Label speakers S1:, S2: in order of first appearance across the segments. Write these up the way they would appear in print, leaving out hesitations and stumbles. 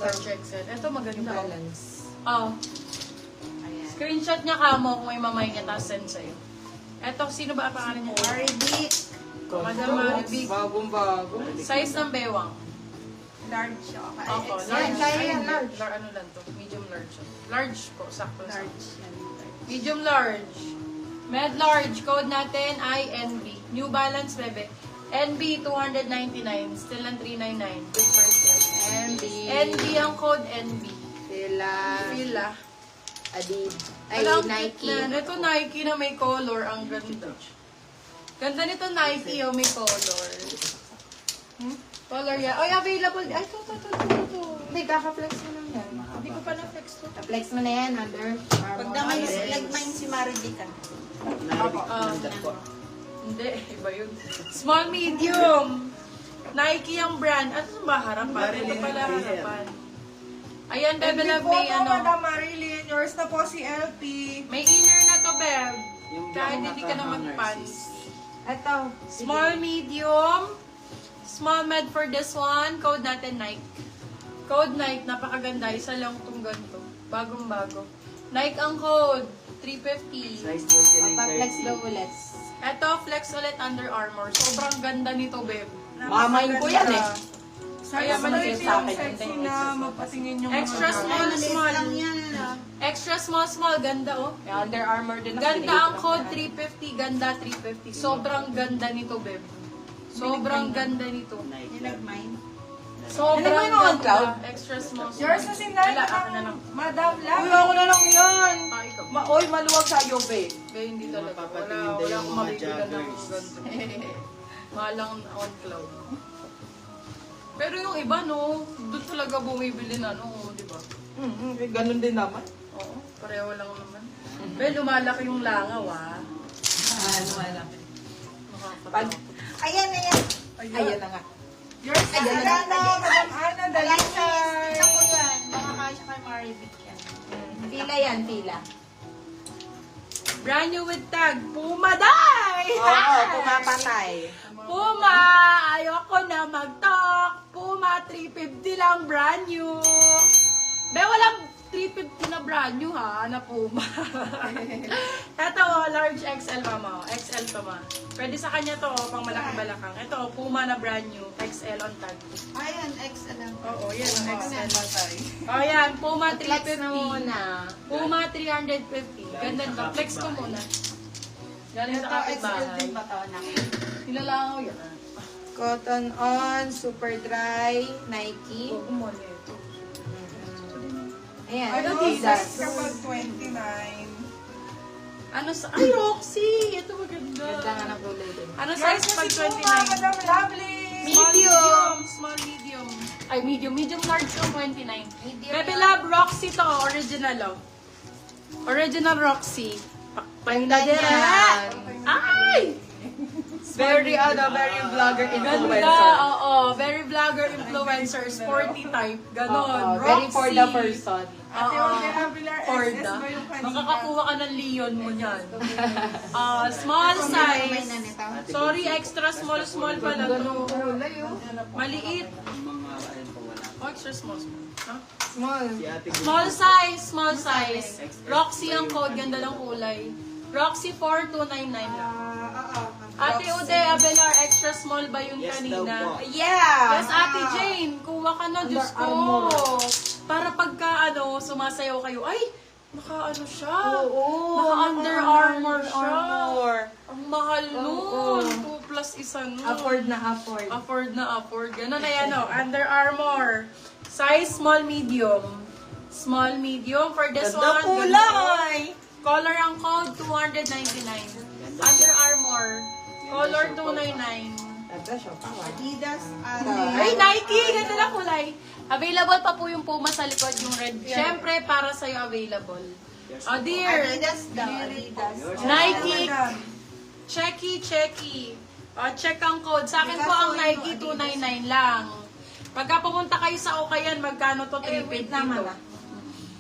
S1: large XL. Ito maganda.
S2: Balance.
S1: Oh.
S2: Ayan.
S1: Screenshot niya kamo kung may mamay niya tapos send sa'yo. Ito, sino ba ang pangalan niya?
S2: Maribik.
S1: Madam Maribik.
S3: Bagong-bago.
S1: Size ng bewang.
S2: Large siya.
S1: Opo,
S2: XL.
S1: large.
S2: Kaya
S1: Ay,
S2: yan,
S1: hindi.
S2: large.
S1: Ano lang to? Medium large. Large po, sakto.
S2: Large yan.
S1: Medium large. Med large. Code natin ay NB. New Balance, bebe. NB 299. Still ang 399. Good for sale.
S2: MB.
S1: NB ang code NB.
S2: Fila. Adid. Ay,
S1: Alam,
S2: Nike.
S1: Ito Nike na may color. Ang ganda. Ganda nito Nike oh, may color. Color yan. Ay, available. Ay, ito.
S2: Hindi, kaka-flex mo lang yan.
S1: Hindi ko pa na-flex to.
S2: Flex mo na yan, under.
S4: Pag naman nagmain si Maribikan.
S1: Hindi, iba yun. Small, medium. Nike ang brand. Ano ba harapan? Ito pala harapan. Ayan, Bebe Love, may ano.
S4: Madam Marilyn, yours na po si LP.
S1: May inner na to, Beb. Kahit hindi ka na mag-pants.
S2: Ito.
S1: Small, medium. Small med for this one. Code natin Nike. Code Nike, napakaganda. Isa lang itong ganito. Bagong-bago. Nike ang code. 350.
S3: Size
S2: Pa-flex
S3: 29.30.
S2: daw ulit.
S1: Eto, flex ulit Under Armour. Sobrang ganda nito, Beb.
S2: Mamayin ko yan eh.
S1: Kaya
S4: Kaya
S1: manigit
S4: manigit
S1: sa
S4: yung
S1: akin.
S4: sexy na magpatingin yung
S1: Extra
S4: mga
S1: small, small.
S4: yan.
S1: Extra small, ganda oh.
S2: May Under Armour din.
S1: Ganda ang code 350, ganda 350. Sobrang ganda nito, Beb. Sobrang ganda nito.
S4: Nilagmine.
S1: Sobrang
S2: Ano ba yung cloud?
S1: ganda. Extra small.
S4: Yours na si Nay,
S1: Wala, ako na lang.
S4: Madam Love.
S2: Uy, ako na lang yan.
S1: Ah, ikaw.
S2: Oy, maluwag sa'yo, babe.
S1: Kaya hindi talaga.
S3: Mapapatingin
S1: Wala
S3: din yung
S1: akong
S3: mga
S1: mabibilan ng
S3: joggers.
S1: ganito. Malang on cloud. Pero yung iba, no, doon talaga bumibili na, no, di ba?
S2: Ganun din naman.
S1: Oo, pareho lang naman. Well, lumalaki yung langaw, ah.
S2: Malaki.
S1: Nakakatakot.
S4: Ayan, ayan.
S2: Ayan na nga.
S4: Yours na si Ana, Madam Ana, Dalisay.
S5: Ako yan. Baka kasya kay Maribik yan.
S2: Pila yan, pila.
S1: Brand new with tag, Puma Day!
S2: Oo, pumapatay.
S1: Puma! Ayoko na mag-talk. Puma, 350 lang, brand new. Be, walang 350 na brand new ha, na Puma. Ito, large XL mama. XL to ma. Pwede sa kanya to, pang malaki balakang. Ito, Puma na brand new. XL on tag.
S5: Ayan, XL lang.
S1: Oo, yan ang XL. O yan, Puma
S2: Flex na
S1: 350.
S2: muna.
S1: Puma 350. Ganda nito. Flex ko muna. Galing sa kapitbahay.
S5: ba to na?
S1: Nilalangaw yan.
S2: Cotton on, super dry, Nike.
S1: Oo, kumali ito.
S2: Ayan,
S1: Ay,
S2: Adidas.
S4: Kapag 29.
S1: Ano sa... Ay, Roxy! Ito maganda.
S2: Ganda nga ng kulay din.
S1: Ano
S4: Yours
S1: size
S4: na
S1: pag
S4: si Puma,
S1: 29?
S4: Madam Lovely.
S1: Medium. Small, medium. Ay, medium. Medium large yung 29. Bebe Love, Roxy to. Original, oh. Original Roxy. Pangladera.
S2: yan.
S1: Ay!
S2: Very vlogger
S1: Ganda, oo. Very vlogger influencer. Sporty type. Ganon.
S2: Very for the
S1: Roxy.
S2: person.
S4: Ate Olga Avilar,
S1: For
S4: SS
S1: the.
S4: ba yung kanina?
S1: Makakakuha ka ng Leon mo niyan. Small size. Sorry, extra small pala to.
S2: kulay, oh.
S1: Maliit.
S3: Ang mga ayun po wala.
S1: Oh, extra small. Huh?
S2: Small.
S3: Si ate
S1: Small size. Roxy ang code, ganda ng kulay. Roxy 4299 lang. Ate Ude Abelar, extra small ba yung
S3: Yes daw
S1: kanina?
S3: po.
S2: Yeah!
S1: Yes, Ate Jane, kuha ka na, Diyos ko. Para pagka sumasayaw kayo, ay, naka siya.
S2: Oo.
S1: Naka Under Armour siya.
S2: Armour.
S1: Ang mahal nun. 2 plus isa nun.
S2: Afford na afford.
S1: Afford na afford. Ganun na yan, Under Armour. Size small, medium. Small, medium. For this
S2: Ganda
S1: one,
S2: kulay!
S1: color ang code, 299. Under Armour. Color 299.
S2: Ganda siya, power.
S4: Adidas,
S1: Ay, Nike! Ganda na kulay. Available pa po yung Puma sa likod, yung red. Siyempre, para sa'yo available. Oh, dear.
S5: Adidas daw, Adidas.
S1: Nike. Checky. Check ang code. Sa akin po ang Nike 299 lang. Pagka pumunta kayo sa Okayan, magkano to? 350 to.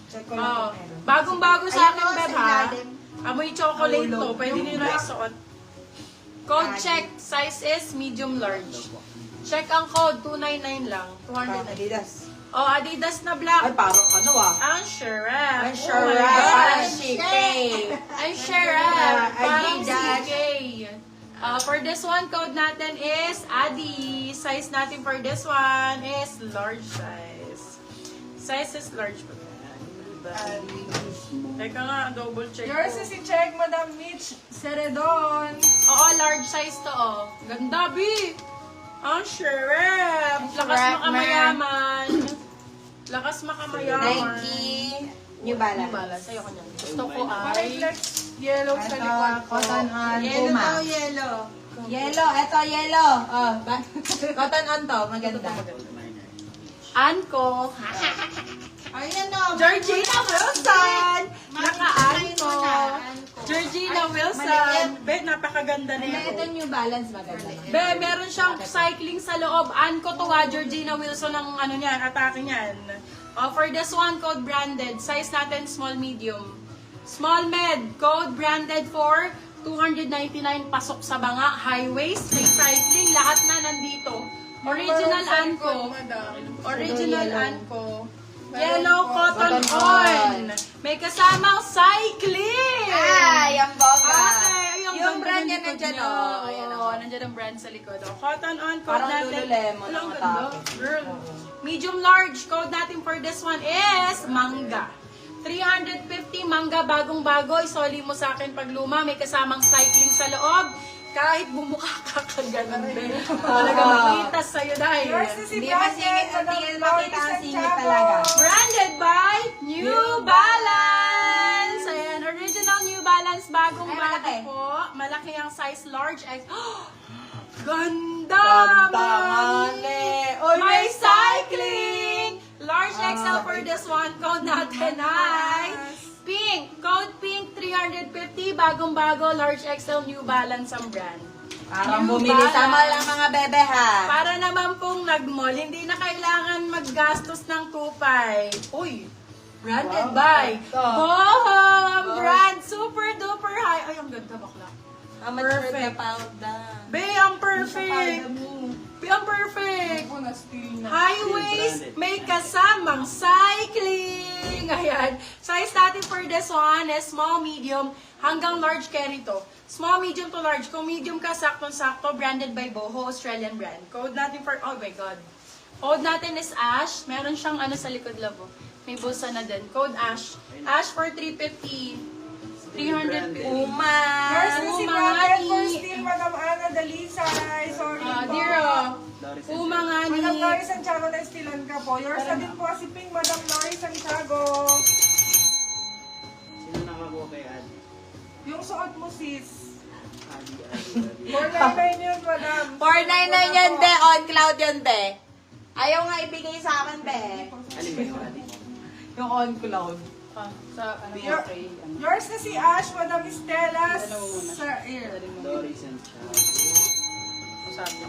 S2: Check ko
S1: Oh,
S2: lang kung meron.
S1: bagong-bago sa akin,
S5: Ayun,
S1: Beb,
S5: sa
S1: ha?
S5: ilalim.
S1: Amoy chocolate to. Pwede nyo na isuot. Code check. Size is medium large. Check ang code. 299 lang. 299.
S2: Adidas.
S1: Oh, Adidas na black.
S2: Ay, parang ano ah.
S1: Ang Sheref.
S2: Ang
S1: Oh
S2: Sheref.
S1: my God.
S2: Parang CK.
S1: Ang Sheref. Parang
S2: Adidas.
S1: CK. For this one, code natin is Adi. Size natin for this one is large size. Size is large. Teka nga, double check
S4: Yours
S1: ko.
S4: is si Check, Madam Mitch Seredon.
S1: Oo, large size to, oh. Ganda, B! Ang Sheref! Lakas
S2: Sheref,
S1: makamayaman. Lakas makamayaman.
S2: Nike. New
S1: New
S2: Balance.
S1: Balance. Ayoko niyan. Gusto ko
S4: May
S1: ay...
S4: flex yellow sa
S2: Ito,
S4: likod ko.
S2: cotton on
S5: Yellow
S2: Puma.
S5: daw, yellow.
S2: Yellow, ito yellow. Oh, cotton on to, maganda.
S1: Anko.
S5: Ayan o.
S1: Georgina Wilson! Naka-anko.
S5: Anko.
S1: Georgina
S2: Ay,
S1: Wilson.
S2: maliit.
S1: Be, napakaganda niya.
S2: Ito New Balance, maganda.
S1: Be, meron siyang cycling sa loob. Anko to ha, Georgina Wilson ang ano niyan, atake niyan. For this one, code branded. Size natin, small, medium. Small, med. Code branded for 299 pasok sa banga. High waist, may cycling. Lahat na nandito. Original Anko. Original Anko. Yellow cotton on. May kasamang cycling.
S2: Ay, ang bongga.
S1: Ay,
S2: Yung brand niya
S1: likod
S2: nandyan,
S1: niya.
S2: oh. Ayan,
S1: Oo, nandyan ang brand sa likod. Oh. Cotton on, code
S2: Parang
S1: natin.
S2: Lululemon
S1: Ang
S2: ang
S1: ganda.
S2: atake.
S1: Girl. Medium large, code natin for this one is mangga. 350 mangga, bagong-bago. Isoli mo sa akin pag luma. May kasamang cycling sa loob. Kahit bumuka ka kaganon din. Talaga makita sa'yo dahil.
S4: Yours is si
S2: Hindi
S4: Brandon,
S2: masingit,
S4: Madam
S2: tingin
S4: Lourdes
S2: makita ang singit
S4: Santiago.
S2: talaga.
S1: Branded by New Balance! Ayan, original New Balance, bagong
S2: Ay,
S1: bago
S2: malaki.
S1: po. Malaki ang size large. Ganda!
S2: Ganda
S1: Mami!
S2: nga, ne. Oy,
S1: May cycling! Large XL for this one. Code natin ay pink. Code pink 350. Bagong-bago. Large XL New Balance ang brand.
S2: Parang
S1: New
S2: bumili sa
S1: Balance.
S2: mall ang mga bebe ha.
S1: Para naman pong nag-mall, hindi na kailangan maggastos ng 2.5. Uy! Branded by
S2: ito.
S1: Boho! Ang brand! Super duper high. Ay, ang ganda bakla.
S2: Ang mature na
S1: Perfect.
S2: powda.
S1: Be, ang perfect! Be, ang perfect!
S4: Ako na steal na.
S1: High waist, may kasamang cycling. Ayan. Size natin for this one is small, medium, hanggang large carry to. Small, medium to large. Kung medium ka, saktong-sakto, branded by Boho, Australian brand. Code natin for, oh my God. Code natin is Ash. Meron siyang ano sa likod labo. May bulsa na din. Code Ash. Ash for 350. 350.
S2: Uma.
S4: Yours is si
S1: Uma
S4: Brandon for
S1: ni-
S4: steal, Madam Ana Dalisay. Sorry po.
S1: Diro. Uma nga ni...
S4: Madam Lori Santiago na stealan ka po. Yours na din po si Pink, Madam Lori Santiago.
S3: Sino nakakuha kay Adi?
S4: Yung suot mo, sis.
S3: Adi.
S4: 499 yun, Madam.
S2: 499 yan, be. On cloud yun, be. Ayaw nga ibigay sa akin, be.
S3: Alin ba yung Adi?
S2: Yung on cloud.
S1: Sa ano
S4: Your- Yours na si Ash, Madam Estela. Sir,
S3: Doris and Chad.
S1: sabi.